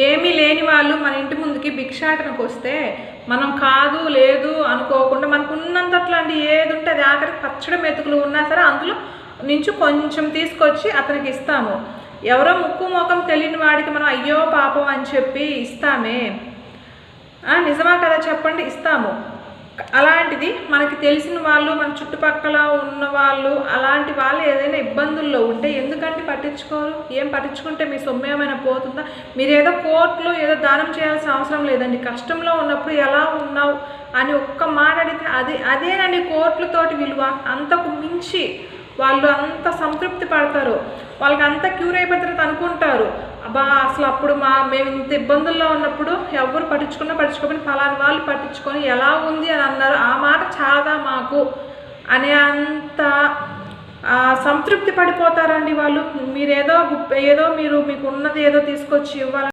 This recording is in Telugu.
ఏమీ లేని వాళ్ళు మన ఇంటి ముందుకి భిక్షాటనకు వస్తే మనం కాదు లేదు అనుకోకుండా మనకు ఉన్నంతట్లో అండి ఏది ఉంటే అది ఆఖరికి పచ్చడి మెతుకులు ఉన్నా సరే అందులో నుంచి కొంచెం తీసుకొచ్చి అతనికి ఇస్తాము. ఎవరో ముక్కు ముఖం తెలియని వాడికి మనం అయ్యో పాపం అని చెప్పి ఇస్తామే, నిజమా కదా చెప్పండి, ఇస్తాము. అలాంటిది మనకి తెలిసిన వాళ్ళు, మన చుట్టుపక్కల ఉన్న వాళ్ళు, అలాంటి వాళ్ళు ఏదైనా ఇబ్బందుల్లో ఉంటే ఎందుకంటే పట్టించుకోరు? ఏం పట్టించుకుంటే మీ సొమ్ము ఏమైనా పోతుందా? మీరు ఏదో కోర్టులో ఏదో దానం చేయాల్సిన అవసరం లేదండి. కష్టంలో ఉన్నప్పుడు ఎలా ఉన్నావు అని ఒక్క మాట అడిగితే అదేనండి కోర్టులతోటి విలువ. అంతకు మించి వాళ్ళు అంత సంతృప్తి పడతారు, వాళ్ళకి అంత క్యూర్ అయిపోతారు అనుకుంటారు. అబ్బా అసలు అప్పుడు మేము ఇంత ఇబ్బందుల్లో ఉన్నప్పుడు ఎవరు పట్టించుకోకపోయినా ఫలాని వాళ్ళు పట్టించుకొని ఎలా ఉంది అని అన్నారు, ఆ మాట చాలదా మాకు అనే అంత సంతృప్తి పడిపోతారండి వాళ్ళు. మీరేదో మీరు మీకు ఉన్నది ఏదో తీసుకొచ్చి ఇవ్వాలి.